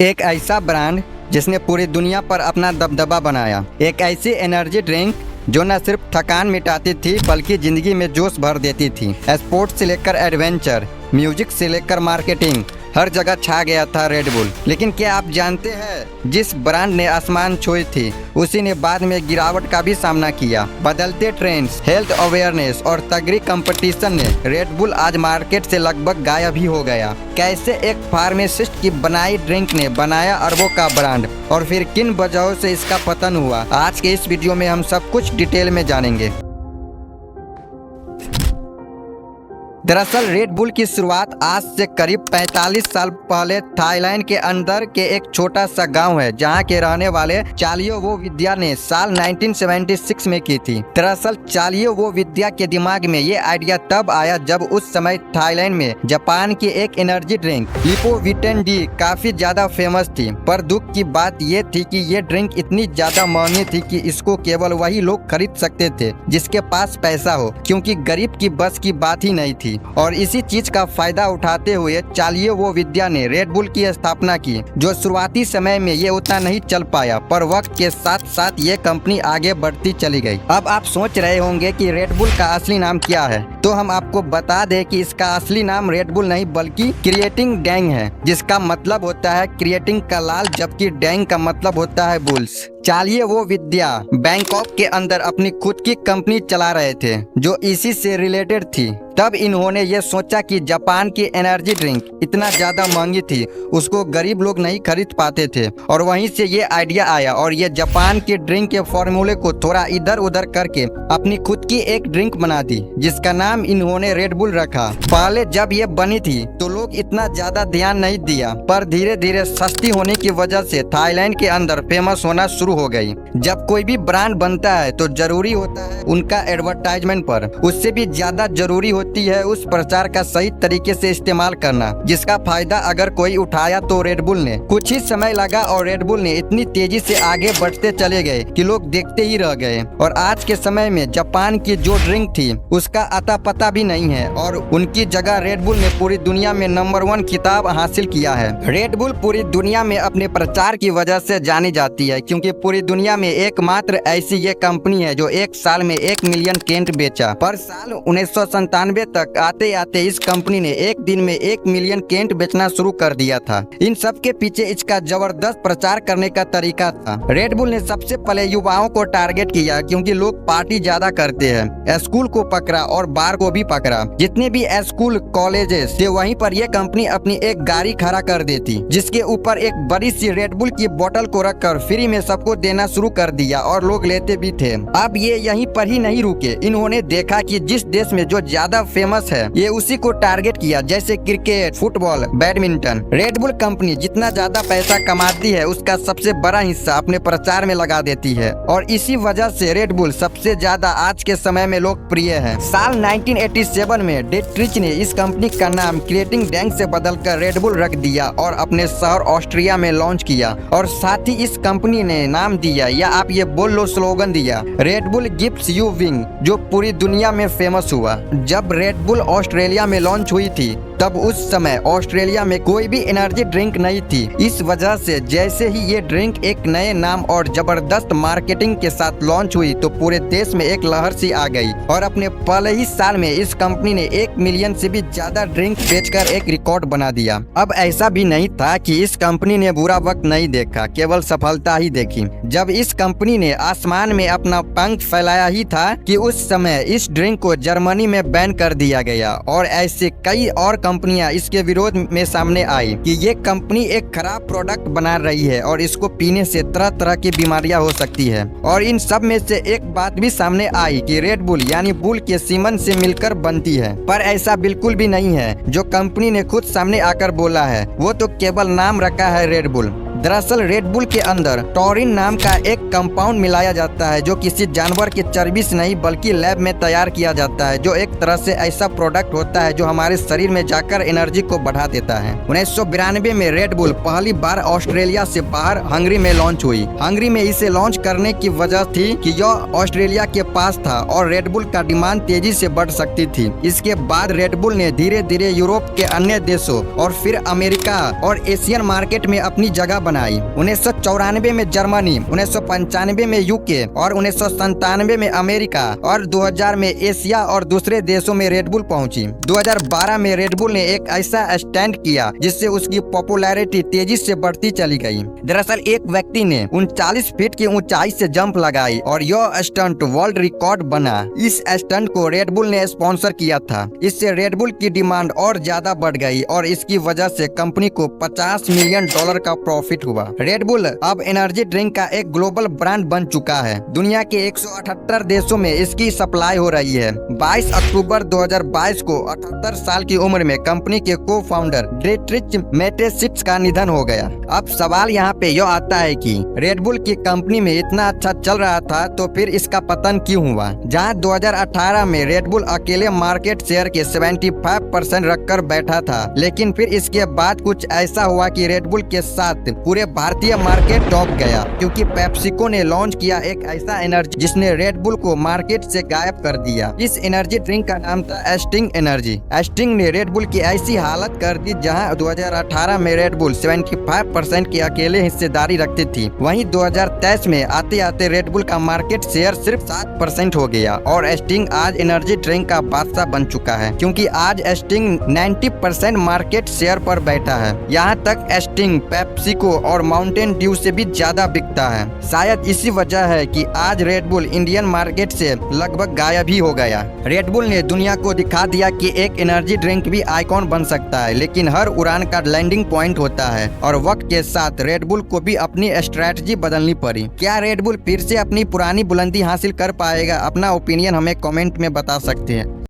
एक ऐसा ब्रांड जिसने पूरी दुनिया पर अपना दबदबा बनाया। एक ऐसी एनर्जी ड्रिंक जो न सिर्फ थकान मिटाती थी बल्कि जिंदगी में जोश भर देती थी। स्पोर्ट्स से लेकर एडवेंचर, म्यूजिक से लेकर मार्केटिंग, हर जगह छा गया था रेड बुल। लेकिन क्या आप जानते हैं, जिस ब्रांड ने आसमान छुई थी उसी ने बाद में गिरावट का भी सामना किया। बदलते ट्रेंड्स, हेल्थ अवेयरनेस और तगड़ी कंपटीशन ने रेड बुल आज मार्केट से लगभग गायब ही हो गया। कैसे एक फार्मासिस्ट की बनाई ड्रिंक ने बनाया अरबों का ब्रांड और फिर किन वजहों से इसका पतन हुआ, आज के इस वीडियो में हम सब कुछ डिटेल में जानेंगे। दरअसल रेड बुल की शुरुआत आज से करीब 45 साल पहले थाईलैंड के अंदर के एक छोटा सा गांव है, जहां के रहने वाले चालियो विद्या ने साल 1976 में की थी। दरअसल चालियो विद्या के दिमाग में ये आइडिया तब आया जब उस समय थाईलैंड में जापान की एक एनर्जी ड्रिंक लिपोविटन डी काफी ज्यादा फेमस थी। पर दुख की बात ये थी कि ये ड्रिंक इतनी ज्यादा महंगी थी कि इसको केवल वही लोग खरीद सकते थे जिसके पास पैसा हो, क्योंकि गरीब की बस की बात ही नहीं थी। और इसी चीज का फायदा उठाते हुए चालियो विद्या ने रेड बुल की स्थापना की, जो शुरुआती समय में ये उतना नहीं चल पाया, पर वक्त के साथ साथ ये कंपनी आगे बढ़ती चली गई। अब आप सोच रहे होंगे कि रेड बुल का असली नाम क्या है, तो हम आपको बता दें कि इसका असली नाम रेड बुल नहीं बल्कि क्रिएटिंग डैंग है, जिसका मतलब होता है क्रिएटिंग का लाल, जबकि डैंग का मतलब होता है बुल्स। चालियो विद्या बैंकॉक के अंदर अपनी खुद की कंपनी चला रहे थे जो इसी से रिलेटेड थी। तब इन्होंने ये सोचा कि जापान की एनर्जी ड्रिंक इतना ज्यादा महंगी थी, उसको गरीब लोग नहीं खरीद पाते थे, और वहीं से ये आइडिया आया और ये जापान की ड्रिंक के फॉर्मूले को थोड़ा इधर उधर करके अपनी खुद की एक ड्रिंक बना दी, जिसका नाम इन्होंने रेड बुल रखा। पहले जब ये बनी थी तो लोग इतना ज्यादा ध्यान नहीं दिया, पर धीरे धीरे सस्ती होने की वजह से थाईलैंड के अंदर फेमस होना शुरू हो गई। जब कोई भी ब्रांड बनता है तो जरूरी होता है उनका एडवर्टाइजमेंट पर, उससे भी ज्यादा जरूरी होती है उस प्रचार का सही तरीके से इस्तेमाल करना, जिसका फायदा अगर कोई उठाया तो रेड बुल ने। कुछ ही समय लगा और रेड बुल ने इतनी तेजी से आगे बढ़ते चले गए कि लोग देखते ही रह गए, और आज के समय में जापान की जो ड्रिंक थी उसका अता पता भी नहीं है, और उनकी जगह रेड बुल ने पूरी दुनिया में नंबर 1 खिताब हासिल किया है। रेड बुल पूरी दुनिया में अपने प्रचार की वजह से जानी जाती है, क्योंकि पूरी दुनिया में एकमात्र ऐसी ये कंपनी है जो एक साल में 1 मिलियन कैन बेचा। पर साल 1997 तक आते आते इस कंपनी ने एक दिन में 1 मिलियन कैन बेचना शुरू कर दिया था। इन सब के पीछे इसका जबरदस्त प्रचार करने का तरीका था। रेड बुल ने सबसे पहले युवाओं को टारगेट किया, क्योंकि लोग पार्टी ज्यादा करते हैं। स्कूल को पकड़ा और बार को भी पकड़ा। जितने भी स्कूल कॉलेजेस थे वहीं पर यह कंपनी अपनी एक गाड़ी खड़ा कर देती, जिसके ऊपर एक बड़ी सी रेड बुल की बोतल को रखकर फ्री में सबको देना शुरू कर दिया, और लोग लेते भी थे। अब ये यहीं पर ही नहीं रुके, इन्होंने देखा कि जिस देश में जो ज्यादा फेमस है ये उसी को टारगेट किया, जैसे cricket, football, badminton. Red bull company जितना ज्यादा पैसा कमाती है उसका सबसे बड़ा हिस्सा अपने प्रचार में लगा देती है, और इसी वजह से रेड बुल सबसे ज्यादा आज के समय में लोकप्रिय है। साल 1987 में डेट्रिच ने इस कंपनी का नाम क्रिएटिंग डैंग से बदलकर रेड बुल रख दिया और अपने शहर ऑस्ट्रिया में लॉन्च किया, और साथ ही इस कंपनी ने नाम दिया, या आप ये बोल लो स्लोगन दिया, red bull gives you wing, जो पूरी दुनिया में फेमस हुआ। जब रेड बुल ऑस्ट्रेलिया में लॉन्च हुई थी तब उस समय ऑस्ट्रेलिया में कोई भी एनर्जी ड्रिंक नहीं थी। इस वजह से जैसे ही ये ड्रिंक एक नए नाम और जबरदस्त मार्केटिंग के साथ लॉन्च हुई तो पूरे देश में एक लहर सी आ गई, और अपने पहले ही साल में इस कंपनी ने 1 मिलियन से भी ज्यादा ड्रिंक बेचकर एक रिकॉर्ड बना दिया। अब ऐसा भी नहीं था कि इस कंपनी ने बुरा वक्त नहीं देखा, केवल सफलता ही देखी। जब इस कंपनी ने आसमान में अपना पंख फैलाया ही था कि उस समय इस ड्रिंक को जर्मनी में बैन कर दिया गया, और ऐसे कई और कंपनियां इसके विरोध में सामने आई कि ये कंपनी एक खराब प्रोडक्ट बना रही है और इसको पीने से तरह तरह की बीमारियां हो सकती है। और इन सब में से एक बात भी सामने आई कि रेड बुल यानी बुल के सीमन से मिलकर बनती है, पर ऐसा बिल्कुल भी नहीं है। जो कंपनी ने खुद सामने आकर बोला है वो तो केवल नाम रखा है रेड बुल। दरअसल रेड बुल के अंदर टॉरिन नाम का एक कंपाउंड मिलाया जाता है जो किसी जानवर की चर्बी से नहीं बल्कि लैब में तैयार किया जाता है, जो एक तरह से ऐसा प्रोडक्ट होता है जो हमारे शरीर में जाकर एनर्जी को बढ़ा देता है। 1992 में रेड बुल पहली बार ऑस्ट्रेलिया से बाहर हंगरी में लॉन्च हुई। हंगरी में इसे लॉन्च करने की वजह थी कि यह ऑस्ट्रेलिया के पास था और रेड बुल का डिमांड तेजी से बढ़ सकती थी। इसके बाद रेड बुल ने धीरे धीरे यूरोप के अन्य देशों और फिर अमेरिका और एशियन मार्केट में अपनी जगह बनाई। 1994 में जर्मनी, 1995 में यूके और 1997 में अमेरिका और 2000 में एशिया और दूसरे देशों में रेड बुल पहुंची। 2012 में रेड बुल ने एक ऐसा स्टंट किया जिससे उसकी पॉपुलैरिटी तेजी से बढ़ती चली गई। दरअसल एक व्यक्ति ने 39 फीट की ऊंचाई से जंप लगाई और यह स्टंट वर्ल्ड रिकॉर्ड बना। इस स्टंट को रेड बुल ने स्पॉन्सर किया था। इससे रेड बुल की डिमांड और ज्यादा बढ़ गई और इसकी वजह से कंपनी को $50 मिलियन का प्रॉफिट हुआ। रेड बुल अब एनर्जी ड्रिंक का एक ग्लोबल ब्रांड बन चुका है। दुनिया के 178 देशों में इसकी सप्लाई हो रही है। 22 अक्टूबर 2022 को 78 साल की उम्र में कंपनी के को फाउंडर डेट्रिच मैटेसिट्स का निधन हो गया। अब सवाल यहाँ पे यह आता है कि रेड बुल की कंपनी में इतना अच्छा चल रहा था तो फिर इसका पतन क्यों हुआ? जहाँ 2018 में रेड बुल अकेले मार्केट शेयर के 75% रखकर बैठा था, लेकिन फिर इसके बाद कुछ ऐसा हुआ कि रेड बुल के साथ पूरे भारतीय मार्केट डूब गया, क्योंकि पेप्सिको ने लॉन्च किया एक ऐसा एनर्जी जिसने रेड बुल को मार्केट से गायब कर दिया। इस एनर्जी ड्रिंक का नाम था स्टिंग एनर्जी। स्टिंग ने रेड बुल की ऐसी हालत कर दी जहां 2018 में रेड बुल 75% की अकेले हिस्सेदारी रखती थी। वहीं 2023 में आते आते रेड बुल का मार्केट शेयर सिर्फ 7% हो गया और स्टिंग आज एनर्जी ड्रिंक का बादशाह बन चुका है, क्योंकि आज स्टिंग 90% मार्केट शेयर पर बैठा है। यहाँ तक स्टिंग पेप्सिको और माउंटेन ड्यू से भी ज्यादा बिकता है। शायद इसी वजह है कि आज रेड बुल इंडियन मार्केट से लगभग गायब ही हो गया। रेड बुल ने दुनिया को दिखा दिया कि एक एनर्जी ड्रिंक भी आइकॉन बन सकता है, लेकिन हर उड़ान का लैंडिंग पॉइंट होता है और वक्त के साथ रेड बुल को भी अपनी स्ट्रैटेजी बदलनी पड़ी। क्या रेड बुल फिर से अपनी पुरानी बुलंदी हासिल कर पाएगा? अपना ओपिनियन हमें कमेंट में बता सकते हैं।